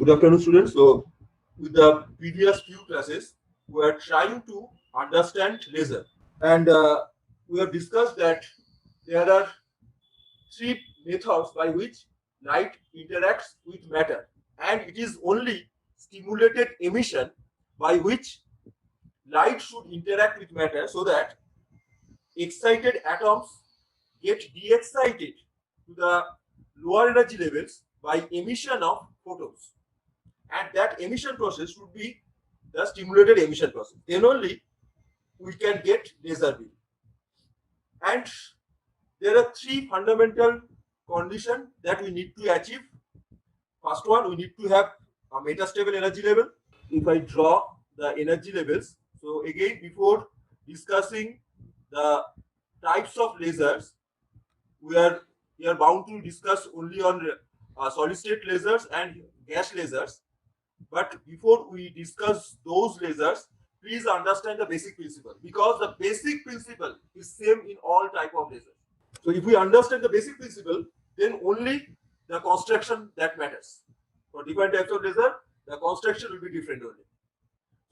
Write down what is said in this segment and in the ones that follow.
Good afternoon, students. So, with the previous few classes, we are trying to understand laser, and we have discussed that there are three methods by which light interacts with matter, and it is only stimulated emission by which light should interact with matter so that excited atoms get de-excited to the lower energy levels by emission of photons. And that emission process should be the stimulated emission process. Then only we can get laser beam. And there are three fundamental conditions that we need to achieve. First one, we need to have a metastable energy level. If I draw the energy levels, so again, before discussing the types of lasers, we are bound to discuss only on solid state lasers and gas lasers. But before we discuss those lasers, please understand the basic principle, because the basic principle is same in all type of lasers. So if we understand the basic principle, then only the construction that matters. For different types of laser, the construction will be different only.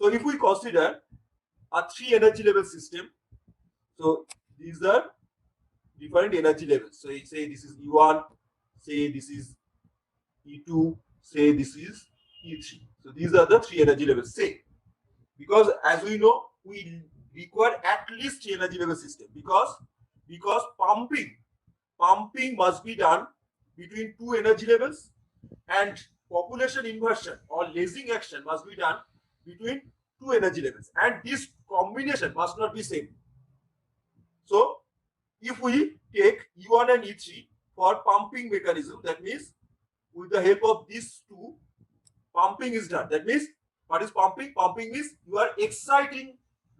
So if we consider a three energy level system, so these are different energy levels. So say this is E1, say this is E2, say this is E3. So these are the three energy levels. Say, because as we know, we require at least three energy level system, because pumping must be done between two energy levels, and population inversion or lasing action must be done between two energy levels, and this combination must not be same. So if we take E1 and E3 for pumping mechanism, that means with the help of these two, pumping is done. That means, what is pumping? Pumping means you are exciting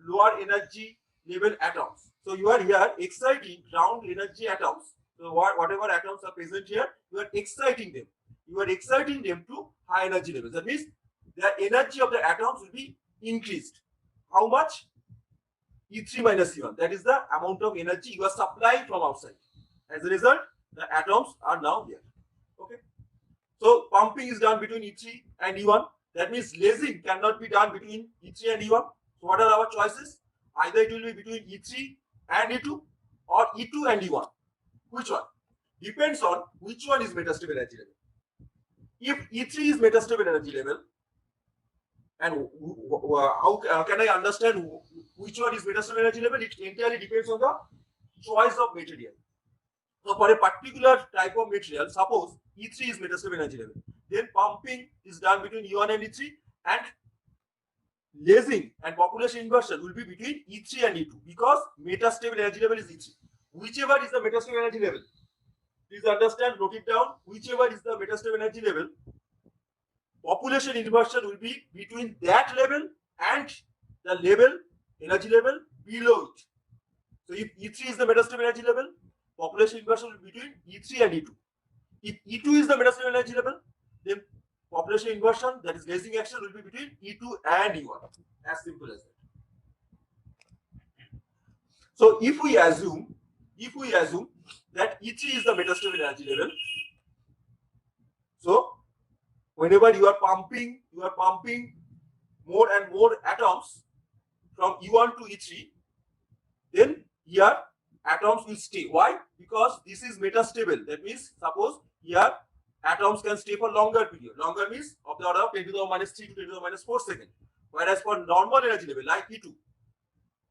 lower energy level atoms. So you are here exciting ground energy atoms. So whatever atoms are present here, you are exciting them. You are exciting them to high energy levels. That means the energy of the atoms will be increased. How much? E3 minus E1. That is the amount of energy you are supplying from outside. As a result, the atoms are now here. Okay. So pumping is done between E3 and E1. That means lasing cannot be done between E3 and E1. So what are our choices? Either it will be between E3 and E2 or E2 and E1. Which one? Depends on which one is metastable energy level. If E3 is metastable energy level, and how can I understand which one is metastable energy level? It entirely depends on the choice of material. So for a particular type of material, suppose E3 is metastable energy level, then pumping is done between E1 and E3, and lasing and population inversion will be between E3 and E2, because metastable energy level is E3. Whichever is the metastable energy level, please understand, note it down, whichever is the metastable energy level, population inversion will be between that level and the level, energy level below it. So if E3 is the metastable energy level, population inversion will be between E3 and E2. If E2 is the metastable energy level, then population inversion, that is lasing action, will be between E2 and E1. As simple as that. So if we assume that E3 is the metastable energy level, so whenever you are pumping more and more atoms from E1 to E3, then here atoms will stay. Why? Because this is metastable. That means, suppose here atoms can stay for longer period. Longer means of the order of 10 to the minus 3 to 10 to the minus 4 seconds. Whereas for normal energy level like E2,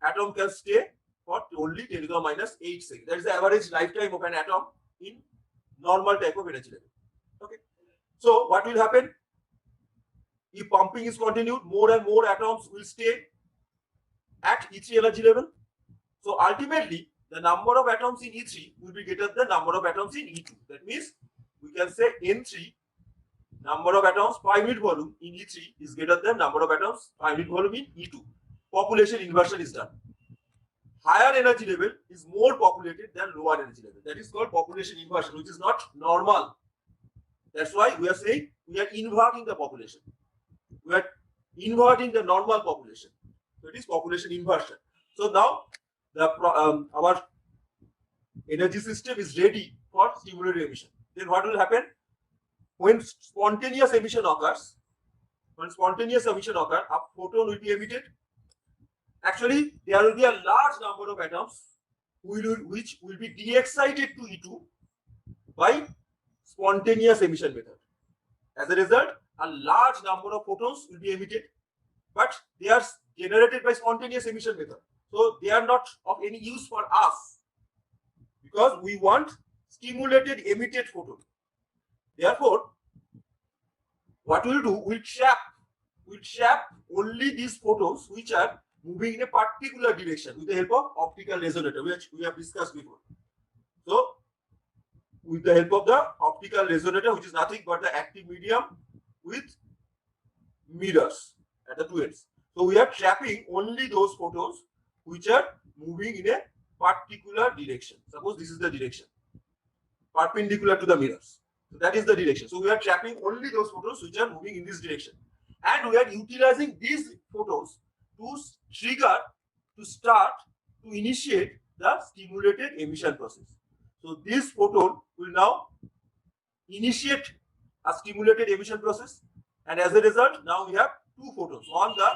atom can stay for only 10 to the minus 8 seconds. That is the average lifetime of an atom in normal type of energy level. Okay. So what will happen? If pumping is continued, more and more atoms will stay at E3 energy level. So ultimately, the number of atoms in E3 will be greater than the number of atoms in E2. That means we can say N3, number of atoms per unit volume in E3 is greater than number of atoms per unit volume in E2. Population inversion is done. Higher energy level is more populated than lower energy level. That is called population inversion, which is not normal. That's why we are saying we are inverting the population. We are inverting the normal population. So it is population inversion. So now our energy system is ready for stimulated emission. Then what will happen? when spontaneous emission occurs, a photon will be emitted. Actually, there will be a large number of atoms which will be de-excited to E2 by spontaneous emission method. As a result, a large number of photons will be emitted, but they are generated by spontaneous emission method. So they are not of any use for us because we want stimulated emitted photon. Therefore, what we'll do, we'll trap only these photons which are moving in a particular direction with the help of optical resonator, which we have discussed before. So, with the help of the optical resonator, which is nothing but the active medium with mirrors at the two ends. So, we are trapping only those photons which are moving in a particular direction. Suppose this is the direction, perpendicular to the mirrors. So that is the direction. So we are trapping only those photons which are moving in this direction. And we are utilizing these photons to trigger, to initiate the stimulated emission process. So this photon will now initiate a stimulated emission process. And as a result, now we have two photons. One, the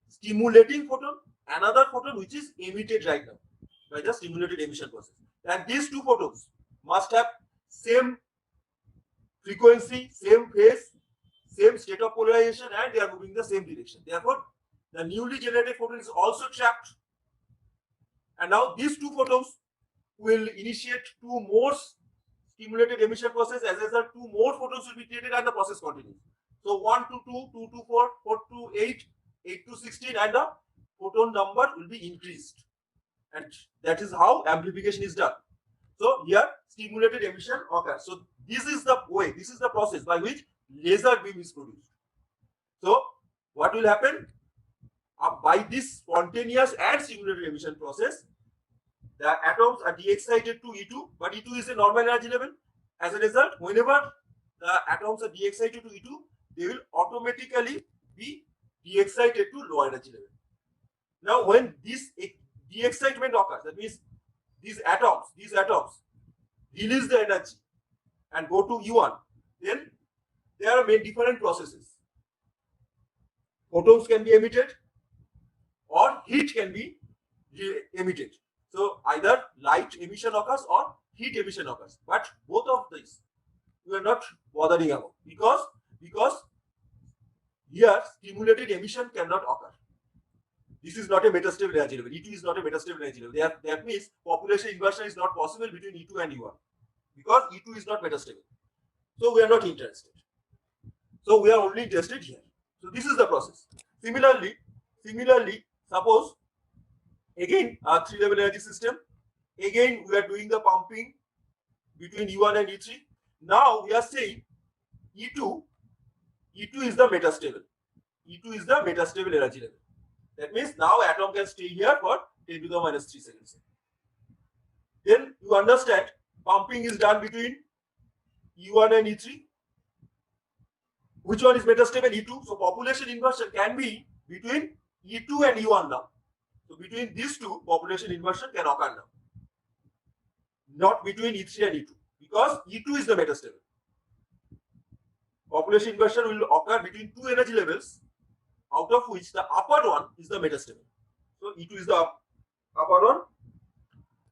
stimulating photon, another photon which is emitted right now by the stimulated emission process. And these two photons must have same frequency, same phase, same state of polarization, and they are moving the same direction. Therefore, the newly generated photon is also trapped. And now these two photons will initiate two more stimulated emission process. As a result, two more photons will be created and the process continues. So 1 to 2, 2 to 4, 4 to 8, 8 to 16, and the photon number will be increased. And that is how amplification is done. So here stimulated emission occurs. So this is the way, this is the process by which laser beam is produced. So what will happen? By this spontaneous and stimulated emission process, the atoms are de-excited to E2, but E2 is a normal energy level. As a result, whenever the atoms are de-excited to E2, they will automatically be de-excited to low energy level. Now, when this de-excitement occurs, that means these atoms release the energy and go to E1, then there are many different processes. Photons can be emitted or heat can be emitted. So either light emission occurs or heat emission occurs. But both of these we are not bothering about because here stimulated emission cannot occur. This is not a metastable energy level. E2 is not a metastable energy level. That means population inversion is not possible between E2 and E1 because E2 is not metastable. So we are not interested. So we are only interested here. So this is the process. Similarly, suppose again a three-level energy system. Again we are doing the pumping between E1 and E3. Now we are saying E2 is the metastable. E2 is the metastable energy level. That means now atom can stay here for 10 to the minus 3 seconds. Then you understand pumping is done between E1 and E3. Which one is metastable? E2. So population inversion can be between E2 and E1 now. So between these two, population inversion can occur now. Not between E3 and E2 because E2 is the metastable. Population inversion will occur between two energy levels, out of which the upper one is the metastable. So E2 is the upper one.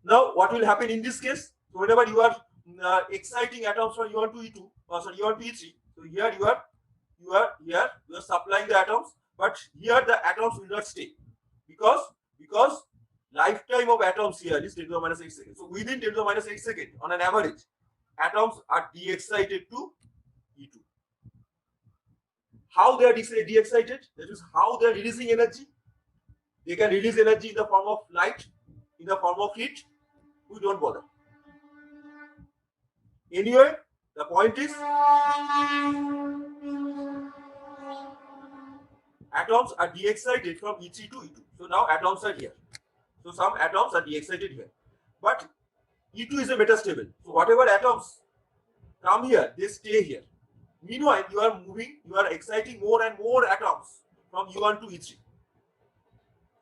Now what will happen in this case? So whenever you are exciting atoms from E1 to E2, E1 to E3, so here you are supplying the atoms, but here the atoms will not stay because lifetime of atoms here is 10 to the minus 8 seconds. So within 10 to the minus 8 seconds, on an average, atoms are de-excited to E2. How they are de-excited? That is how they are releasing energy. They can release energy in the form of light, in the form of heat. We don't bother. Anyway, the point is atoms are de-excited from E3 to E2. So now atoms are here. So some atoms are de-excited here. But E2 is a metastable. So whatever atoms come here, they stay here. Meanwhile, you are exciting more and more atoms from E1 to E3.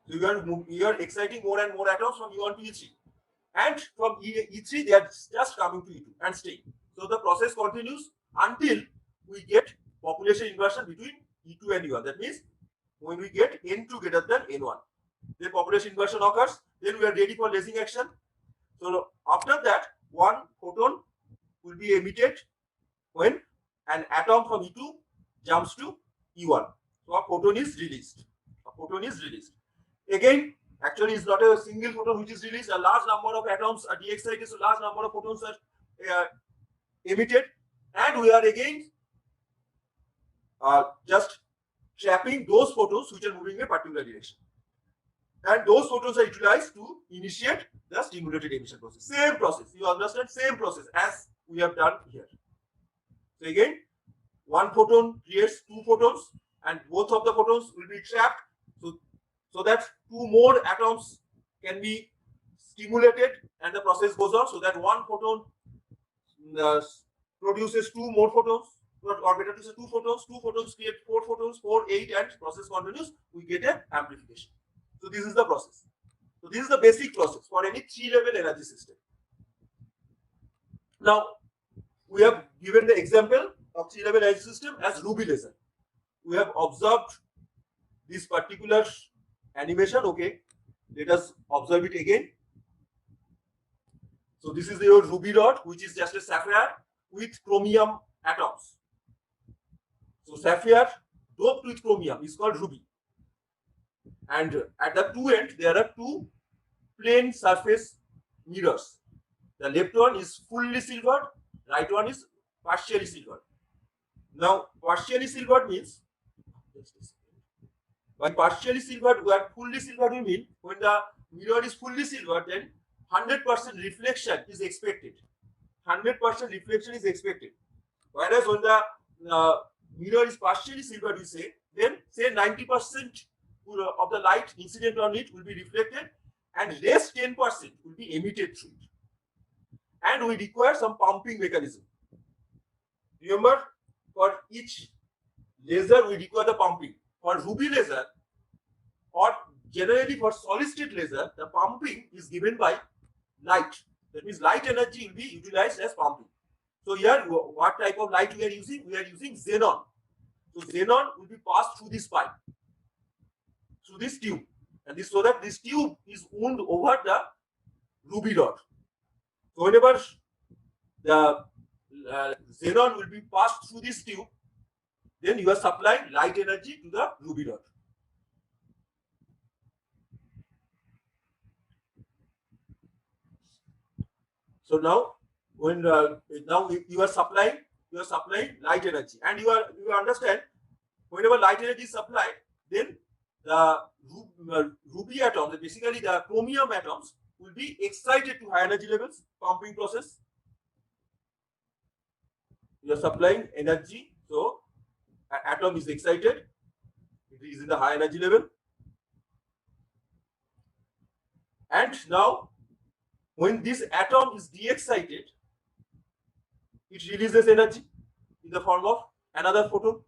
So you are exciting more and more atoms from E1 to E3. And from E3, they are just coming to E2 and staying. So the process continues until we get population inversion between E2 and E1. That means when we get N2 greater than N1, then population inversion occurs. Then we are ready for lasing action. So after that, one photon will be emitted when an atom from E2 jumps to E1. So a photon is released. A photon is released. Again, actually, it's not a single photon which is released. A large number of atoms are de-excited, so large number of photons are emitted, and we are again just trapping those photons which are moving in a particular direction. And those photons are utilized to initiate the stimulated emission process. Same process. You understand? Same process as we have done here. So again, one photon creates two photons, and both of the photons will be trapped. So that two more atoms can be stimulated, and the process goes on. So that one photon produces two more photons, or better to say two photons create four photons, 4, 8, and process continues. We get an amplification. So this is the process. So this is the basic process for any 3-level energy system. Now we have given the example of 3-level energy system as ruby laser. We have observed this particular animation. Okay, let us observe it again. So this is your ruby rod, which is just a sapphire with chromium atoms. So sapphire doped with chromium is called ruby. And at the two ends, there are two plane surface mirrors. The left one is fully silvered, right one is partially silvered. Now, partially silvered means, by partially silvered, we are fully silvered, we mean when the mirror is fully silvered, then 100% reflection is expected. 100% reflection is expected. Whereas when the mirror is partially silvered, we say, then say 90% of the light incident on it will be reflected, and rest 10% will be emitted through it. And we require some pumping mechanism. Remember, for each laser, we require the pumping. For ruby laser, or generally for solid state laser, the pumping is given by light. That means light energy will be utilized as pumping. So here, what type of light we are using? We are using xenon. So xenon will be passed through this pipe, through this tube, and this, so that this tube is wound over the ruby rod. So whenever the xenon will be passed through this tube, then you are supplying light energy to the ruby rod. So now, when now you are supplying light energy, and you understand, whenever light energy is supplied, then the ruby atoms, basically the chromium atoms, will be excited to high energy levels. Pumping process. You are supplying energy, so an atom is excited. It is in the high energy level, and now when this atom is de-excited, it releases energy in the form of another photon.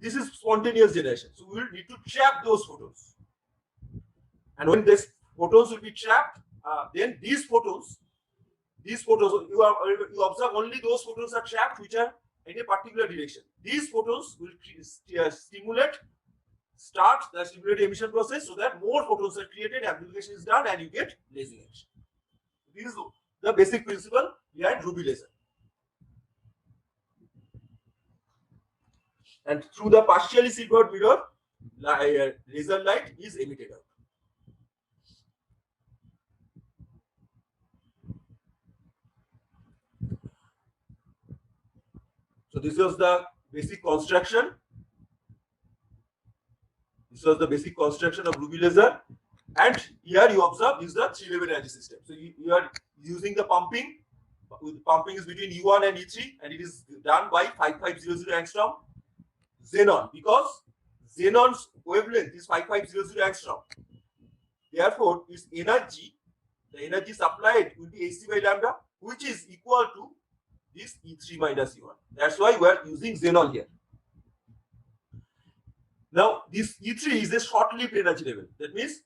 This is spontaneous generation. So we will need to trap those photons. And when these photons will be trapped, then these photons, you observe only those photons are trapped which are in a particular direction. These photons will start the stimulated emission process, so that more photons are created, amplification is done, and you get lasing action. This is the basic principle behind ruby laser. And through the partially silvered mirror, laser light is emitted out. So this was the basic construction. This was the basic construction of ruby laser. And here you observe is the 3-level energy system. So you are using the pumping. Pumping is between E1 and E3, and it is done by 5500 angstrom. Xenon, because xenon's wavelength is 5500 angstrom. Therefore, its energy, the energy supplied will be AC by lambda, which is equal to this E3 minus E1. That's why we are using xenon here. Now, this E3 is a short-lived energy level. That means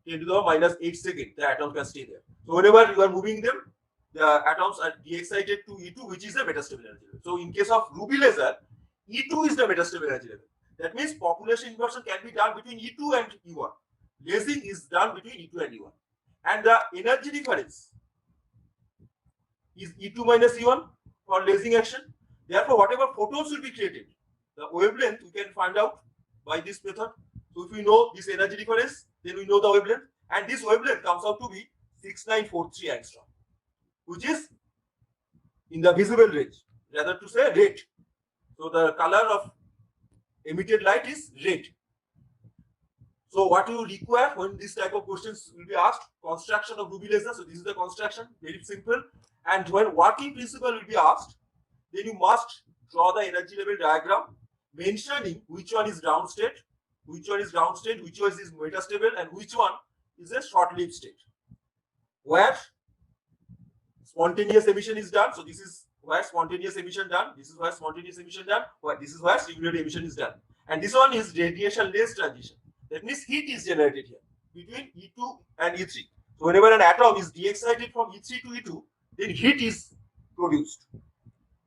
10 to the minus 8 seconds, the atom can stay there. So whenever you are moving them, the atoms are de-excited to E2, which is the metastable energy level. So in case of ruby laser, E2 is the metastable energy level. That means population inversion can be done between E2 and E1. Lasing is done between E2 and E1. And the energy difference is E2 minus E1 for lasing action. Therefore, whatever photons will be created, the wavelength we can find out by this method. So if we know this energy difference, then we know the wavelength. And this wavelength comes out to be 6943 angstrom, which is in the visible range, rather to say red. So the color of emitted light is red. So what you require when this type of questions will be asked, construction of ruby laser. So this is the construction, very simple. And when working principle will be asked, then you must draw the energy level diagram mentioning which one is ground state, which one is metastable, and which one is a short-lived state. Where spontaneous emission is done. So this is where spontaneous emission done. This is where spontaneous emission done. This is where stimulated emission is done. And this one is radiation-less transition. That means heat is generated here between E2 and E3. So whenever an atom is de-excited from E3 to E2, then heat is produced.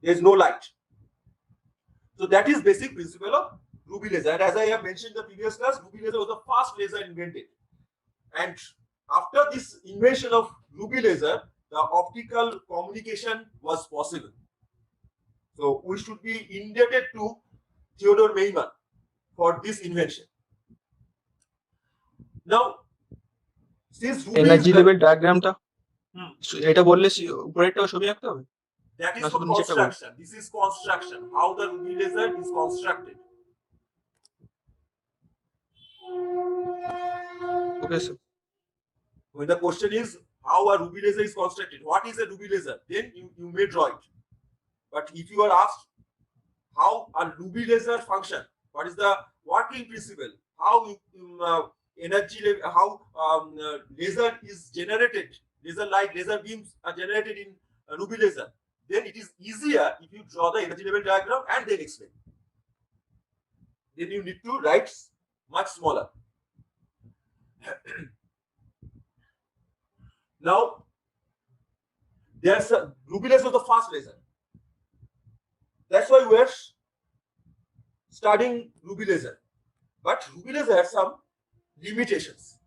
There is no light. So that is basic principle of ruby laser. And as I have mentioned in the previous class, ruby laser was the first laser invented. And after this invention of ruby laser, the optical communication was possible. So we should be indebted to Theodor Meiman for this invention. Now, since energy level ডায়াগ্রামটা এটা বললে উপরেরটাও ছবি আঁকতে হবে? That is for construction. This is construction. How the ruby laser is constructed. Okay, sir. When the question is how a ruby laser is constructed, what is a ruby laser? Then you may draw it. But if you are asked how a ruby laser function, what is the working principle, how energy level, how laser is generated, laser light, laser beams are generated in a ruby laser, then it is easier if you draw the energy level diagram and then explain. Then you need to write much smaller. Now, there's a ruby laser is the fast laser. That's why we're studying ruby laser. But ruby laser has some limitations.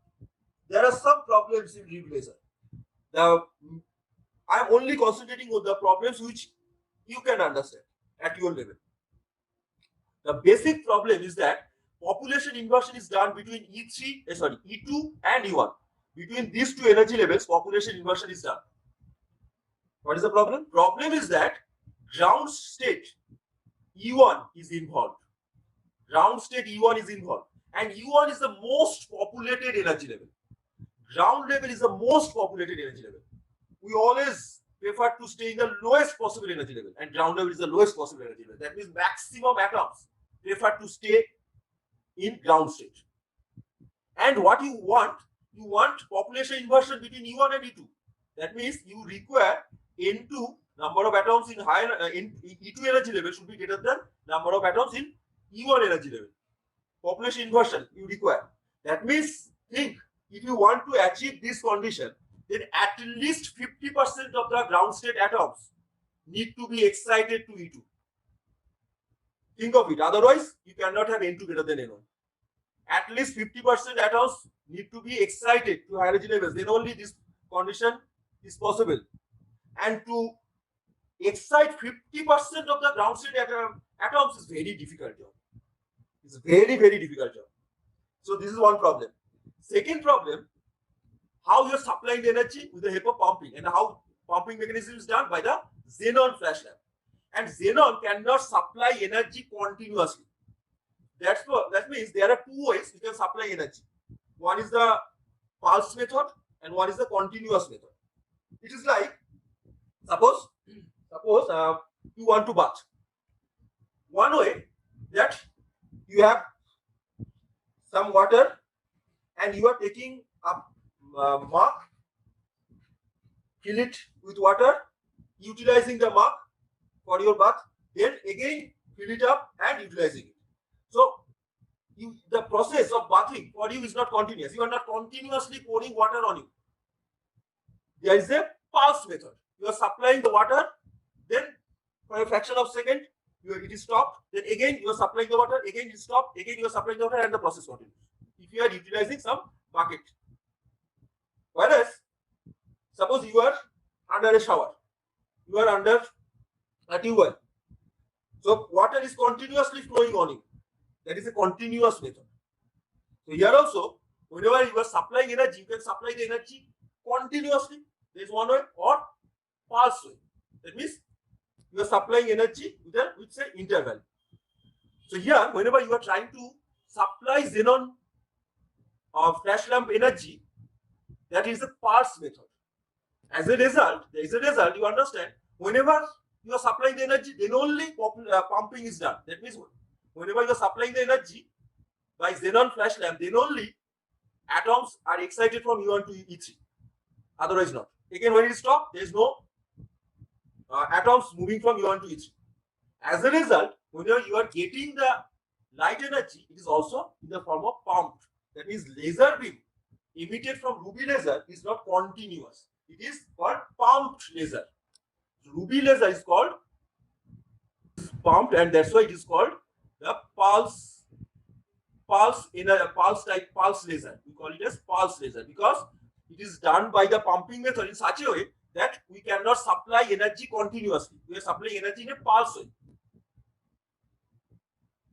There are some problems in ruby laser. Now, I'm only concentrating on the problems which you can understand at your level. The basic problem is that population inversion is done between E2 and E1. Between these two energy levels, population inversion is done. What is the problem? Problem is that ground state E1 is involved. Ground state E1 is involved. And E1 is the most populated energy level. Ground level is the most populated energy level. We always prefer to stay in the lowest possible energy level, and ground level is the lowest possible energy level. That means maximum atoms prefer to stay in ground state. And what you want population inversion between E1 and E2. That means you require N2, number of atoms in higher in E2 energy level should be greater than number of atoms in E1 energy level. Population inversion you require. That means think, if you want to achieve this condition, then at least 50% of the ground state atoms need to be excited to E2. Think of it. Otherwise, you cannot have N2 greater than N1. At least 50% atoms need to be excited to higher energy levels. Then only this condition is possible. And to excite 50% of the ground state atoms is very difficult job. It's a very, very difficult job. So this is one problem. Second problem, how you're supplying the energy with the help of pumping, and how pumping mechanism is done by the xenon flash lamp. And xenon cannot supply energy continuously. That means there are two ways you can supply energy. One is the pulse method and one is the continuous method. It is like, suppose you want to bath. One way that you have some water and you are taking a mug, fill it with water, utilizing the mug for your bath, then again fill it up and utilizing it. So the process of bathing for you is not continuous. You are not continuously pouring water on you. There is a pulse method. you are supplying the water, then for a fraction of second, it is stopped. Then again you are supplying the water, again it is stopped, again you are supplying the water, and the process continues. If you are utilizing some bucket. Whereas, suppose you are under a shower, you are under a tube well. So water is continuously flowing on you. That is a continuous method. So here also, whenever you are supplying energy, you can supply the energy continuously. There is one way, or pulse way. That means you are supplying energy with say interval. So here, whenever you are trying to supply xenon or flash lamp energy, that is a pulse method. As a result, you understand, whenever you are supplying the energy, then only pumping is done. That means whenever you are supplying the energy by xenon flash lamp, then only atoms are excited from E1 to E3. Otherwise not. Again, when it stops, there is no atoms moving from E1 to E3. As a result, whenever you are getting the light energy, it is also in the form of pumped. That means laser beam emitted from ruby laser is not continuous. It is called pumped laser. Ruby laser is called pumped, and that's why it is called the pulse laser. We call it as pulse laser because it is done by the pumping method in such a way that we cannot supply energy continuously. We are supplying energy in a pulse way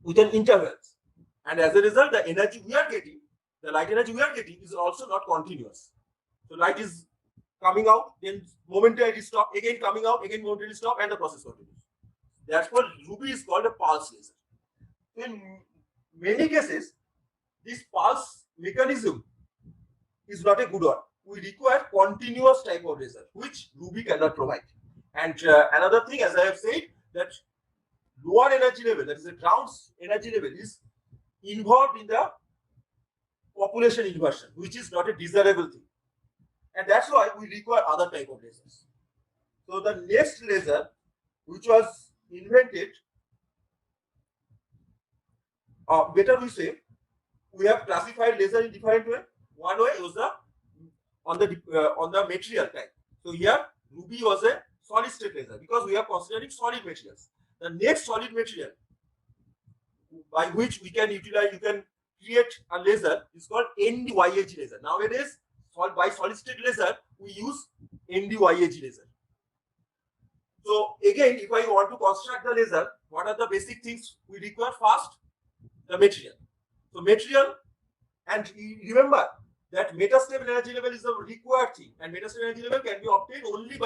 with an intervals, and as a result, the energy we are getting, the light energy we are getting, is also not continuous. So light is coming out, then momentarily stop, again coming out, again momentarily stop, and the process continues. Therefore, ruby is called a pulse laser. In many cases, this pulse mechanism is not a good one. We require continuous type of laser, which ruby cannot provide. And another thing, as I have said, that lower energy level, that is the ground energy level, is involved in the population inversion, which is not a desirable thing. And that's why we require other type of lasers. So the next laser, which was invented, better we say, we have classified laser in different way. One way was on the material type. So here ruby was a solid state laser because we are considering solid materials. The next solid material by which we can utilize, you can create a laser is called NdYAG laser. Nowadays, by solid state laser, we use NdYAG laser. So again, if I want to construct the laser, what are the basic things we require? First, the material. So material, and remember that metastable energy level is a required thing, and metastable energy level can be obtained only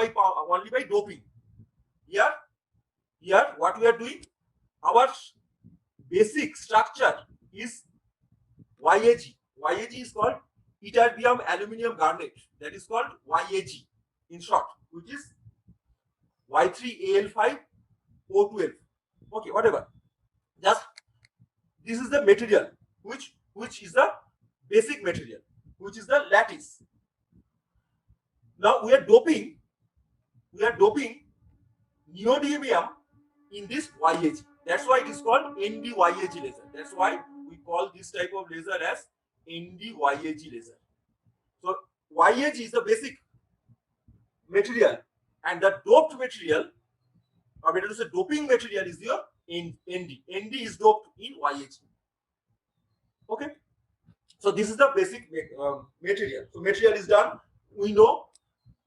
by doping. Here, what we are doing, our basic structure is YAG. YAG is called ytterbium aluminium garnet. That is called YAG in short, which is Y3Al5O12. Okay, whatever. Just this is the material, which is the basic material, which is the lattice. Now we are doping neodymium in this YAG. That's why it is called NdYAG laser. That's why we call this type of laser as NdYAG laser. So YAG is the basic material, and the doped material, or better to say doping material, is your ND. ND is doped in YAG. Okay. So this is the basic material. So material is done. We know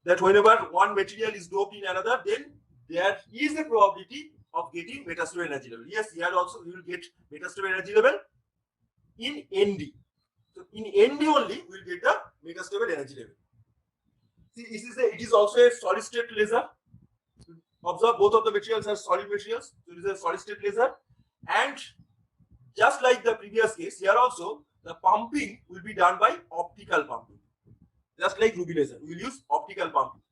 that whenever one material is doped in another, then there is a probability of getting metastable energy level. Yes, here also we will get metastable energy level in ND. So in ND only we will get the metastable energy level. See, it is also a solid state laser. Observe, both of the materials are solid materials. So it is a solid state laser, and just like the previous case, here also the pumping will be done by optical pumping. Just like ruby laser, we will use optical pumping.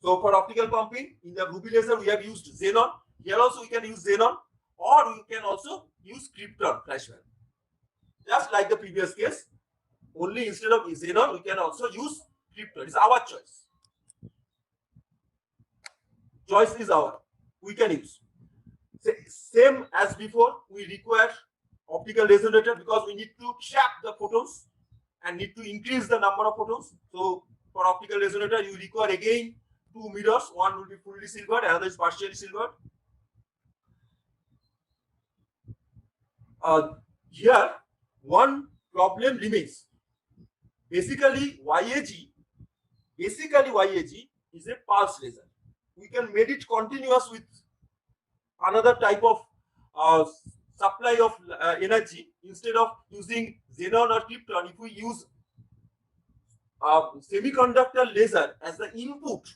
So for optical pumping, in the ruby laser we have used xenon. Here also we can use xenon, or we can also use krypton flash lamp. Just like the previous case, only instead of xenon we can also use krypton. It's our choice. Choice is our. We can use. Same as before, we require optical resonator because we need to trap the photons and need to increase the number of photons. So for optical resonator, you require again two mirrors. One will be fully silvered, another is partially silvered. Here, one problem remains. Basically, YAG is a pulse laser. We can make it continuous with another type of supply of energy. Instead of using xenon or krypton, if we use semiconductor laser as the input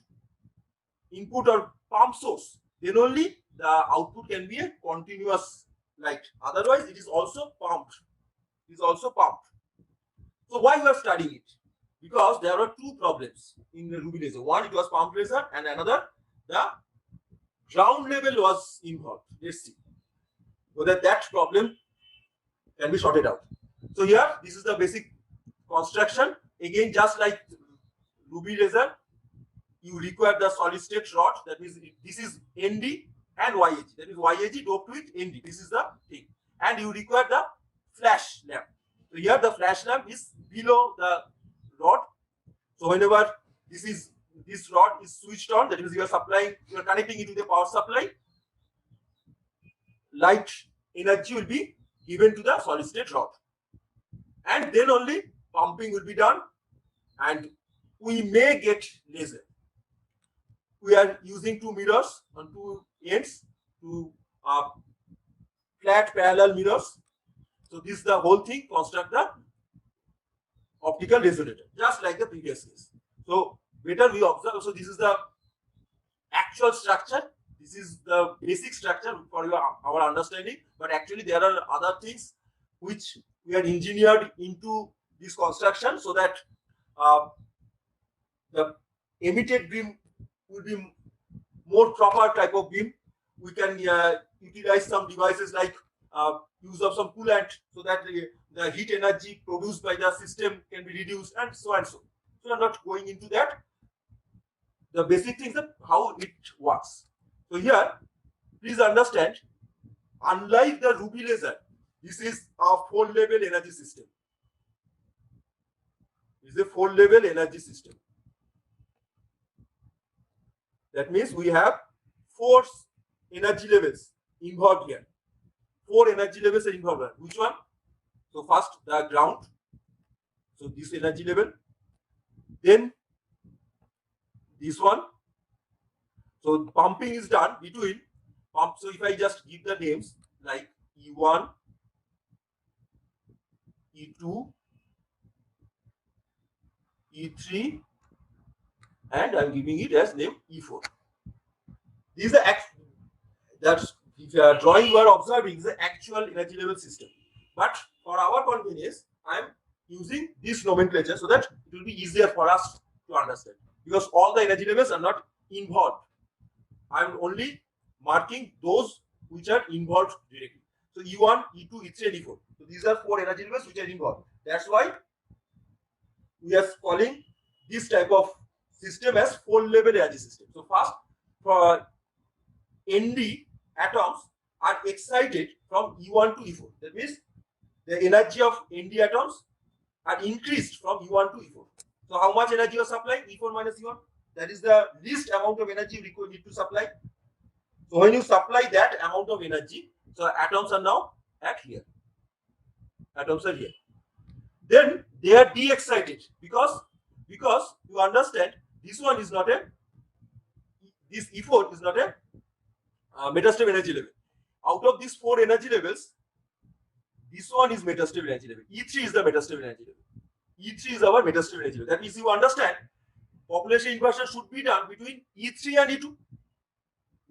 or pump source, then only the output can be a continuous light. Otherwise, it is also pumped. So why we are studying it? Because there are two problems in the Ruby laser. One, it was pump laser, and another, the ground level was involved. Let's see whether that problem can be sorted out. So here, this is the basic construction. Again, just like Ruby laser, you require the solid state rod. That means this is ND and YAG. That is YAG doped with ND. This is the thing. And you require the flash lamp. So here the flash lamp is below the rod. So whenever this rod is switched on, that means you are connecting it to the power supply, light energy will be given to the solid state rod. And then only pumping will be done, and we may get laser. We are using two mirrors on two ends, two flat parallel mirrors. So this is the whole thing, construct the optical resonator, just like the previous case. So better we observe. So this is the actual structure. This is the basic structure for our understanding. But actually there are other things which we are engineered into this construction, so that the emitted beam will be more proper type of beam. We can utilize some devices like use of some coolant, so that the heat energy produced by the system can be reduced, and so and so. So I'm not going into that. The basic things are how it works. So here, please understand, unlike the Ruby laser, this is a 4-level energy system. This is a 4-level energy system. That means we have 4 energy levels involved here. 4 energy levels are involved here. Which one? So first the ground. So this energy level. Then this one. So pumping is done between pump. So if I just give the names like E1, E2, E3, and I'm giving it as name E4. These are that's if you are drawing you are observing the actual energy level system. But for our convenience, I am using this nomenclature so that it will be easier for us to understand, because all the energy levels are not involved. I am only marking those which are involved directly. So E1, E2, E3, and E4. So these are 4 energy levels which are involved. That's why we are calling this type of system as 4-level energy system. So first, for ND atoms are excited from E1 to E4. That means the energy of ND atoms are increased from E1 to E4. So how much energy you are supplying? E4 minus E1. That is the least amount of energy you need to supply. So when you supply that amount of energy, so atoms are now at here. Atoms are here. Then they are de-excited because you understand this one is not this E4 is not a metastable energy level. Out of these 4 energy levels, this one is metastable energy level. E3 is the metastable energy level. E3 is our metastable energy level. That means you understand population inversion should be done between E3 and E2,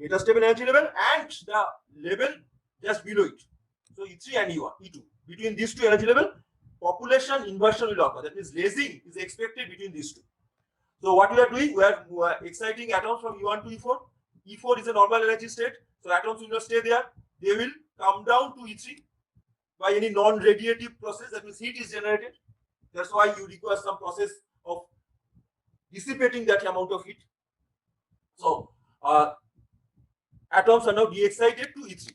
metastable energy level, and the level just below it. So E3 and E2. Between these 2 energy level, population inversion will occur. That means lasing is expected between these 2. So what we are doing, we are exciting atoms from E1 to E4. E4 is a normal energy state. So atoms will not stay there. They will come down to E3 by any non-radiative process. That means heat is generated. That's why you require some process of dissipating that amount of heat. So atoms are now de-excited to E3.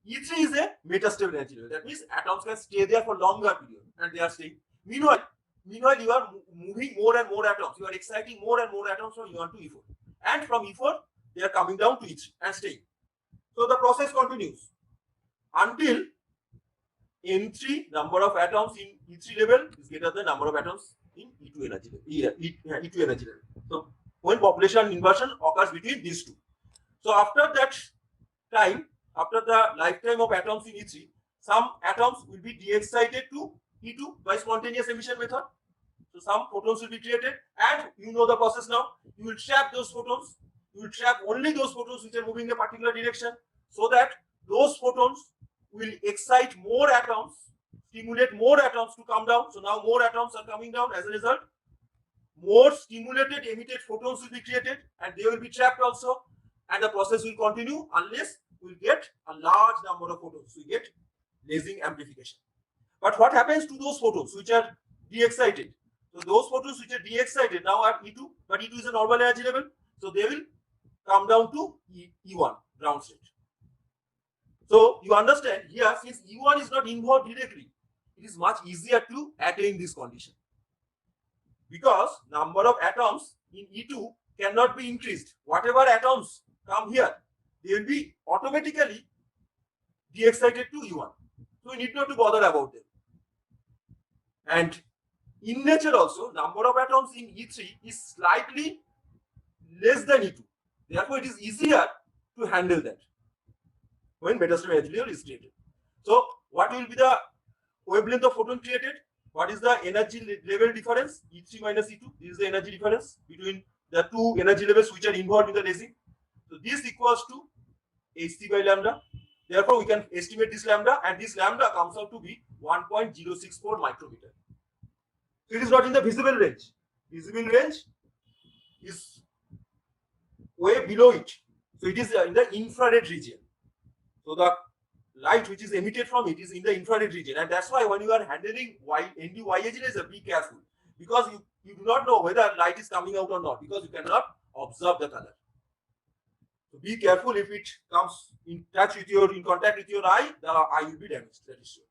E3 is a metastable energy level. That means atoms can stay there for longer period, and they are staying. Meanwhile, you are moving more and more atoms. You are exciting more and more atoms from E1 to E4. and from E4 they are coming down to E3 and staying. So the process continues until N3 number of atoms in E3 level is greater than number of atoms in E2 energy level. E2 energy level. So when population inversion occurs between these two. So after that time, after the lifetime of atoms in E3, some atoms will be de-excited to E2 by spontaneous emission method. So some photons will be created, and you know the process now. You will trap those photons. You will trap only those photons which are moving in a particular direction, so that those photons will excite more atoms, stimulate more atoms to come down. So now more atoms are coming down. As a result, more stimulated emitted photons will be created, and they will be trapped also. And the process will continue unless we get a large number of photons. We get lasing amplification. But what happens to those photons which are de-excited? So those photons which are de-excited now are E2, but E2 is a normal energy level, so they will come down to E1, ground state. So you understand here, since E1 is not involved directly, it is much easier to attain this condition, because number of atoms in E2 cannot be increased. Whatever atoms come here, they will be automatically de-excited to E1. So we need not to bother about them. And in nature also, number of atoms in E3 is slightly less than E2. Therefore, it is easier to handle that when metastrium energy level is created. So what will be the wavelength of photon created? What is the energy level difference? E3 minus E2. This is the energy difference between the two energy levels which are involved in the lasing. So this equals to Hc by lambda. Therefore, we can estimate this lambda, and this lambda comes out to be 1.064 micrometer. So it is not in the visible range. Visible range is way below it. So it is in the infrared region. So the light which is emitted from it is in the infrared region, and that's why when you are handling ND YAG laser, be careful, because you do not know whether light is coming out or not, because you cannot observe the color. So be careful. If it comes in contact with your eye, the eye will be damaged. That is sure.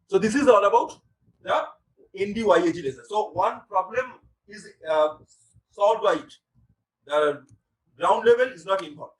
So this is all about the ND YAG laser. So one problem is solved by it. The ground level is not involved.